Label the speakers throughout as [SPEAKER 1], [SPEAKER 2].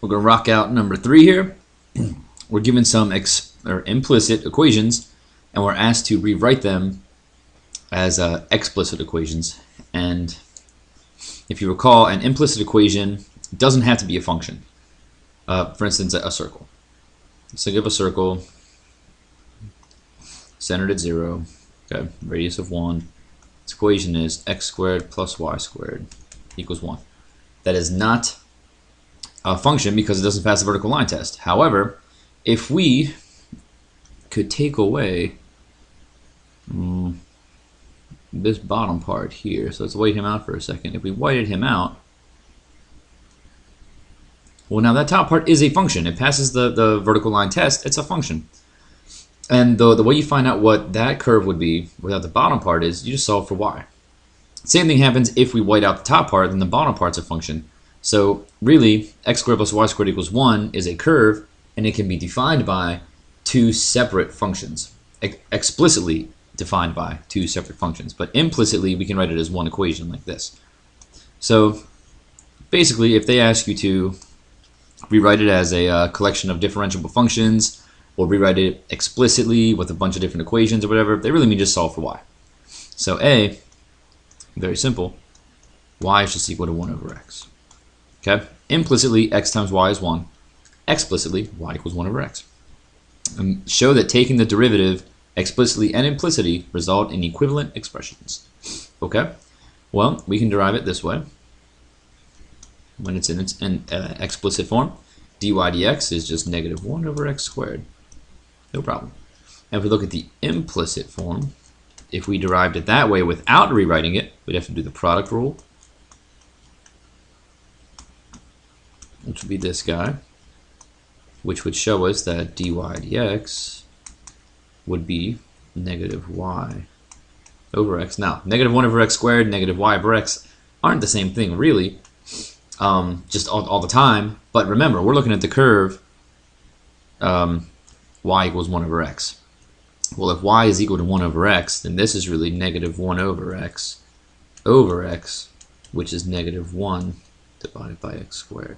[SPEAKER 1] We're going to rock out number 3 here. We're given some implicit equations, and we're asked to rewrite them as explicit equations. And if you recall, an implicit equation doesn't have to be a function. For instance, a circle. So give a circle centered at 0, okay, radius of 1. Its equation is x squared plus y squared equals 1. That is not a function because it doesn't pass the vertical line test. However, if we could take away this bottom part here, so let's white him out for a second. If we whited him out, well, now that top part is a function. It passes the vertical line test. It's a function. And the way you find out what that curve would be without the bottom part is you just solve for y. Same thing happens if we white out the top part, then the bottom part's a function. So really, x squared plus y squared equals 1 is a curve, and it can be defined by 2 separate functions. Explicitly defined by 2 separate functions. But implicitly, we can write it as one equation like this. So basically, if they ask you to rewrite it as a collection of differentiable functions, or rewrite it explicitly with a bunch of different equations or whatever, they really mean just solve for y. So A, very simple, y is just equal to 1 over x. Okay? Implicitly, x times y is 1. Explicitly, y equals 1 over x. And show that taking the derivative explicitly and implicitly result in equivalent expressions. Okay? Well, we can derive it this way. When it's in its explicit form, dy dx is just negative 1 over x squared. No problem. And if we look at the implicit form, if we derived it that way without rewriting it, we'd have to do the product rule, which would be this guy, which would show us that dy dx would be negative y over x. Now, negative 1 over x squared, negative y over x aren't the same thing, really, just all the time. But remember, we're looking at the curve y equals 1 over x. Well, if y is equal to 1 over x, then this is really negative 1 over x, which is negative 1 divided by x squared.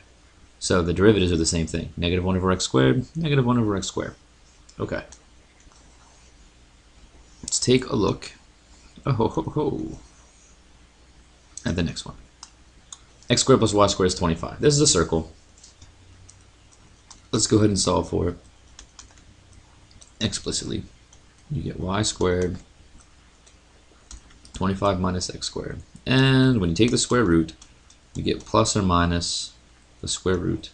[SPEAKER 1] So the derivatives are the same thing. Negative 1 over x squared, negative 1 over x squared. Okay. Let's take a look at the next one. X squared plus y squared is 25. This is a circle. Let's go ahead and solve for it explicitly. You get y squared 25 minus x squared. And when you take the square root, you get plus or minus the square root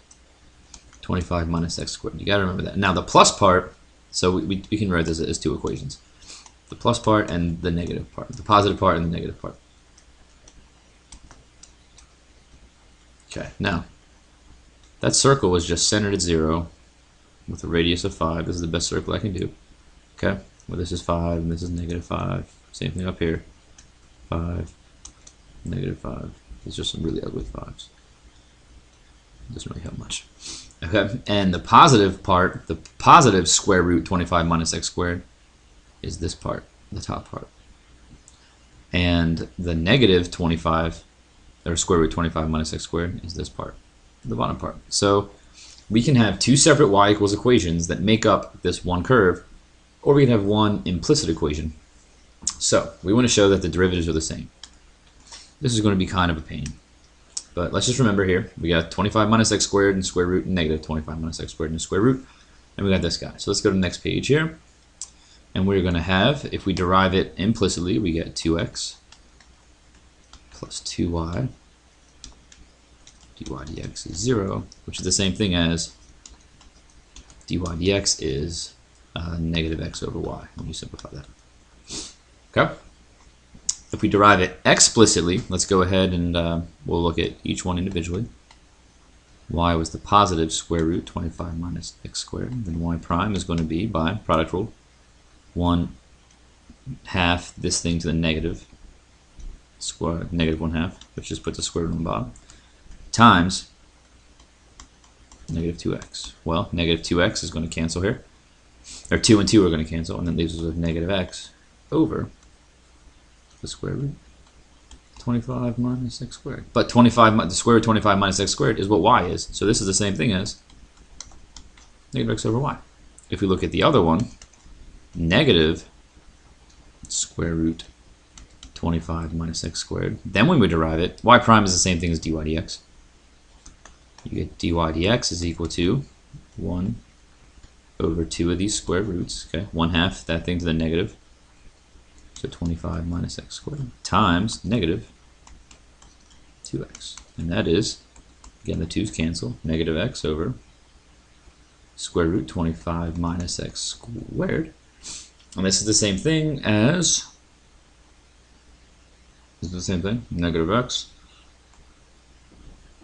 [SPEAKER 1] 25 minus x squared. You got to remember that. Now the plus part, so we can write this as 2 equations. The plus part and the negative part. The positive part and the negative part. Okay, now that circle was just centered at 0 with a radius of 5. This is the best circle I can do. Okay, well, this is 5 and this is negative 5. Same thing up here. 5, negative 5. It's just some really ugly 5s. Doesn't really help much. Okay, and the positive part, the positive square root 25 minus x squared, is this part, the top part. And the negative 25, or square root 25 minus x squared, is this part, the bottom part. So we can have 2 separate y equals equations that make up this one curve, or we can have one implicit equation. So we want to show that the derivatives are the same. This is going to be kind of a pain. But let's just remember here, we got 25 minus x squared and square root and negative 25 minus x squared and square root. And we got this guy. So let's go to the next page here. And we're going to have, if we derive it implicitly, we get 2x plus 2y. dy dx is 0, which is the same thing as dy dx is negative x over y, when you simplify that. Okay? If we derive it explicitly, let's go ahead and we'll look at each one individually. Y was the positive square root 25 minus x squared. Then y prime is going to be, by product rule, 1 half this thing to the negative square, negative 1 half, which just puts a square root on the bottom, times negative 2x. Well, negative 2x is going to cancel here. Or 2 and 2 are going to cancel, and then leaves us with negative x over the square root 25 minus x squared. But 25, the square root of 25 minus x squared is what y is. So this is the same thing as negative x over y. If we look at the other one, negative square root 25 minus x squared, then when we derive it, y prime is the same thing as dy dx. You get dy dx is equal to 1 over 2 of these square roots, okay? 1/2 that thing to the negative. So 25 minus x squared times negative 2x. And that is, again, the 2's cancel, negative x over square root 25 minus x squared. And this is the same thing as, negative x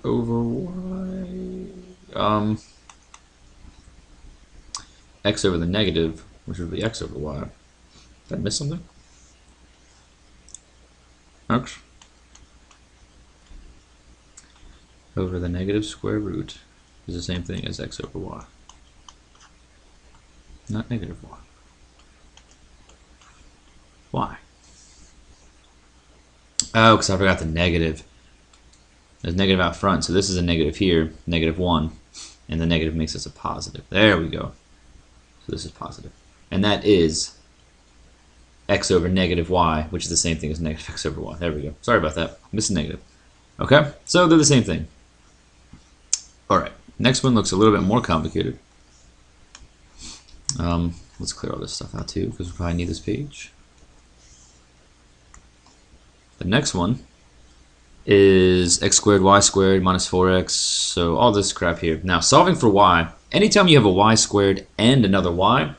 [SPEAKER 1] over y, x over the negative, which would be x over y. Did I miss something? X over the negative square root is the same thing as x over y. Not negative y. Why? Oh, because I forgot the negative. There's negative out front, so this is a negative here, negative 1, and the negative makes us a positive. There we go. So this is positive. And that is x over negative y, which is the same thing as negative x over y. There we go. Sorry about that. Missing negative. Okay, so they're the same thing. Alright, next one looks a little bit more complicated. Let's clear all this stuff out too, because we probably need this page. The next one is x squared y squared minus 4x, so all this crap here. Now, solving for y, anytime you have a y squared and another y,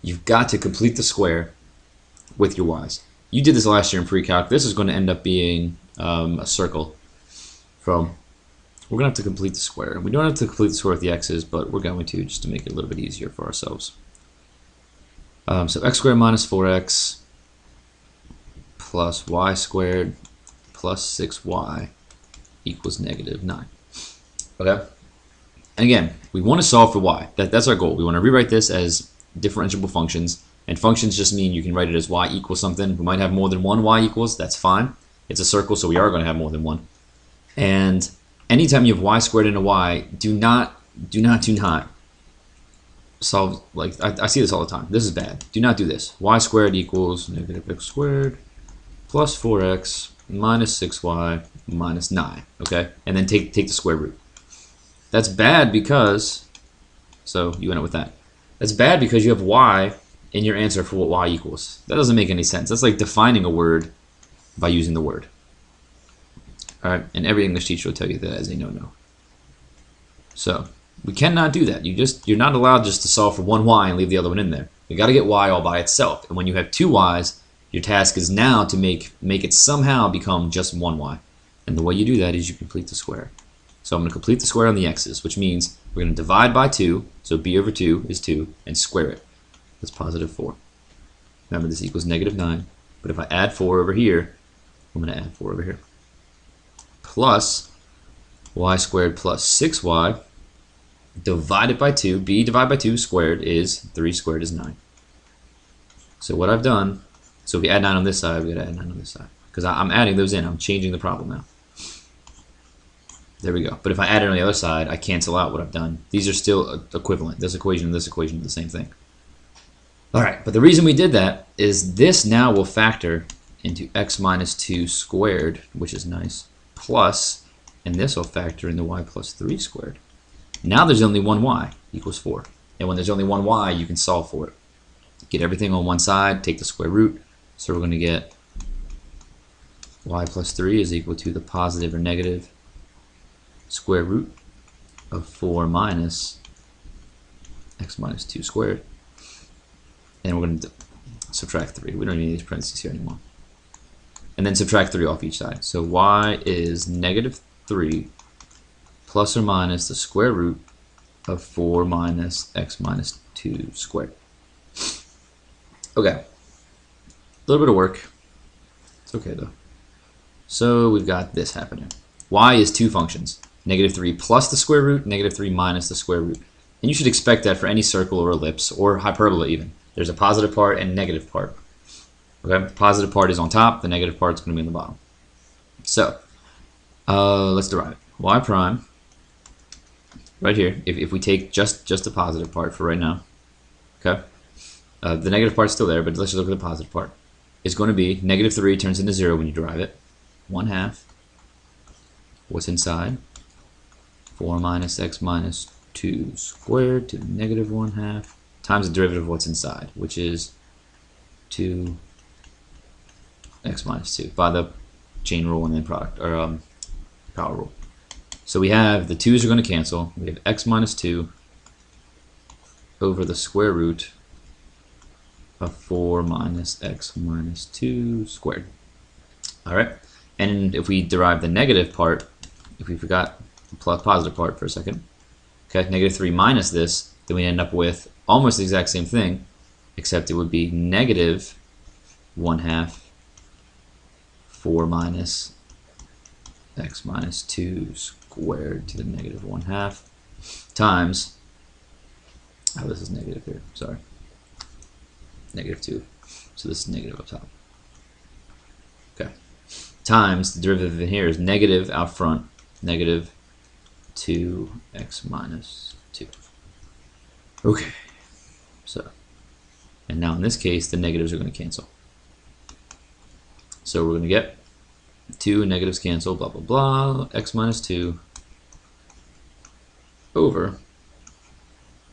[SPEAKER 1] you've got to complete the square with your y's. You did this last year in pre-calc. This is going to end up being a circle from, we're going to have to complete the square. We don't have to complete the square with the x's, but we're going to, just to make it a little bit easier for ourselves. So x squared minus 4x plus y squared plus 6y equals negative 9. Okay? And again, we want to solve for y. That's our goal. We want to rewrite this as differentiable functions. And functions just mean you can write it as y equals something. We might have more than one y equals. That's fine. It's a circle, so we are going to have more than one. And anytime you have y squared and a y, do not solve, like, I see this all the time. This is bad. Do not do this. Y squared equals negative x squared plus 4x minus 6y minus 9, okay? And then take the square root. That's bad because, so you end up with that. That's bad because you have y in your answer for what y equals. That doesn't make any sense. That's like defining a word by using the word. All right, and every English teacher will tell you that as a no-no. So we cannot do that. You're not allowed just to solve for one y and leave the other one in there. You got to get y all by itself. And when you have two y's, your task is now to make it somehow become just one y. And the way you do that is you complete the square. So I'm going to complete the square on the x's, which means we're going to divide by 2, so b over 2 is 2, and square it. That's positive 4. Remember, this equals negative 9, but if I add 4 over here, I'm going to add 4 over here. Plus y squared plus 6y divided by 2, b divided by 2 squared is 3 squared is 9. So what I've done, so if we add 9 on this side, we got to add 9 on this side. Because I'm adding those in, I'm changing the problem now. There we go. But if I add it on the other side, I cancel out what I've done. These are still equivalent. This equation and this equation are the same thing. Alright, but the reason we did that is this now will factor into x minus 2 squared, which is nice, plus, and this will factor into y plus 3 squared. Now there's only one y equals 4. And when there's only one y, you can solve for it. Get everything on one side, take the square root. So we're going to get y plus 3 is equal to the positive or negative square root of 4 minus x minus 2 squared. And we're going to subtract 3. We don't even need these parentheses here anymore. And then subtract 3 off each side. So y is negative 3 plus or minus the square root of 4 minus x minus 2 squared. Okay. A little bit of work. It's okay though. So we've got this happening. Y is two functions. Negative 3 plus the square root, negative 3 minus the square root. And you should expect that for any circle or ellipse or hyperbola even. There's a positive part and negative part. Okay, the positive part is on top, the negative part is going to be on the bottom. So let's derive it. Y prime, right here, if we take just the positive part for right now, okay? The negative part's still there, but let's just look at the positive part. It's going to be negative 3 turns into 0 when you derive it. 1/2. What's inside? 4 minus x minus 2 squared to the negative 1/2 times the derivative of what's inside, which is 2x minus 2 by the chain rule and then product, or power rule. So we have the 2's are going to cancel. We have x minus 2 over the square root of 4 minus x minus 2 squared. Alright, and if we derive the negative part, if we forgot the positive part for a second, okay, negative 3 minus this, then we end up with almost the exact same thing, except it would be negative 1/2 4 minus x minus 2 squared to the negative 1/2 times, oh, this is negative here, sorry, negative 2, so this is negative up top, okay, times the derivative in here is negative out front, negative 2x minus 2. Okay, so, and now in this case, the negatives are going to cancel. So we're going to get 2 negatives cancel, blah, blah, blah, x minus 2 over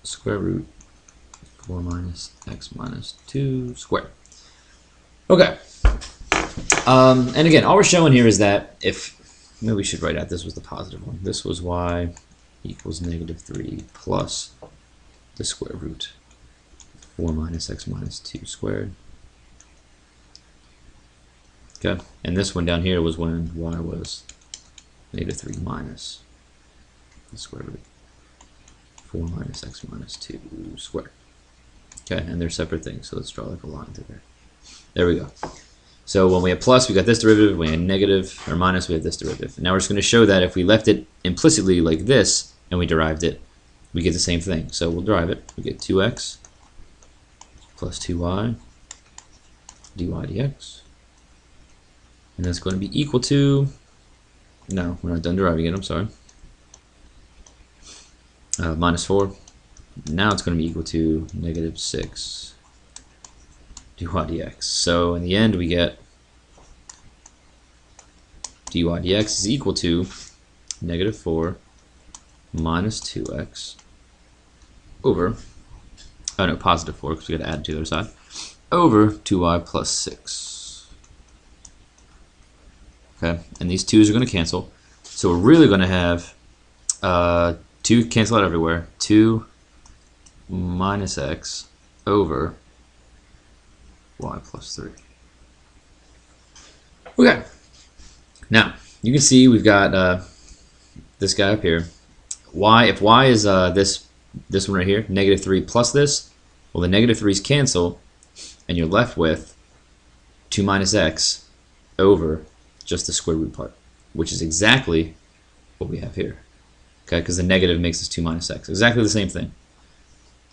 [SPEAKER 1] square root 4 minus x minus 2 squared. Okay. And again, all we're showing here is that if, maybe we should write out this was the positive one. This was y equals negative 3 plus the square root 4 minus x minus 2 squared. Okay, and this one down here was when y was negative 3 minus the square root 4 minus x minus 2 squared. Okay, and they're separate things, so let's draw like a line through there. There we go. So when we have plus, we got this derivative. When we have negative or minus, we have this derivative. And now we're just going to show that if we left it implicitly like this and we derived it, we get the same thing. So we'll derive it. We get 2x plus 2y dy dx. And that's going to be equal to, no, we're not done deriving it, I'm sorry, minus 4. Now it's going to be equal to negative 6 dy dx. So in the end, we get dy dx is equal to negative 4 minus 2x over, oh no, positive 4 because we got to add to the other side, over 2y plus 6. Okay, and these 2's are going to cancel. So we're really going to have 2 cancel out everywhere. 2 minus x over y plus 3. Okay, now you can see we've got this guy up here. Y, if y is this one right here, negative 3 plus this, well the negative 3's cancel, and you're left with 2 minus x over just the square root part, which is exactly what we have here. Okay, because the negative makes us 2 minus x. Exactly the same thing.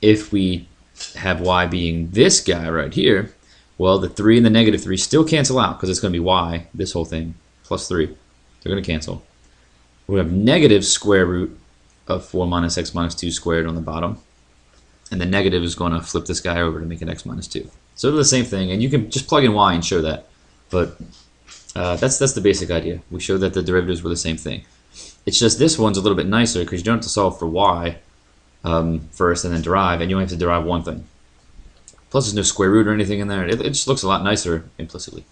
[SPEAKER 1] If we have y being this guy right here, well, the 3 and the negative 3 still cancel out because it's going to be y, this whole thing, plus 3. They're going to cancel. We have negative square root of 4 minus x minus 2 squared on the bottom. And the negative is going to flip this guy over to make it x minus 2. So they're the same thing, and you can just plug in y and show that. But that's the basic idea. We showed that the derivatives were the same thing. It's just this one's a little bit nicer because you don't have to solve for y first and then derive, and you only have to derive one thing. Plus there's no square root or anything in there. It just looks a lot nicer implicitly.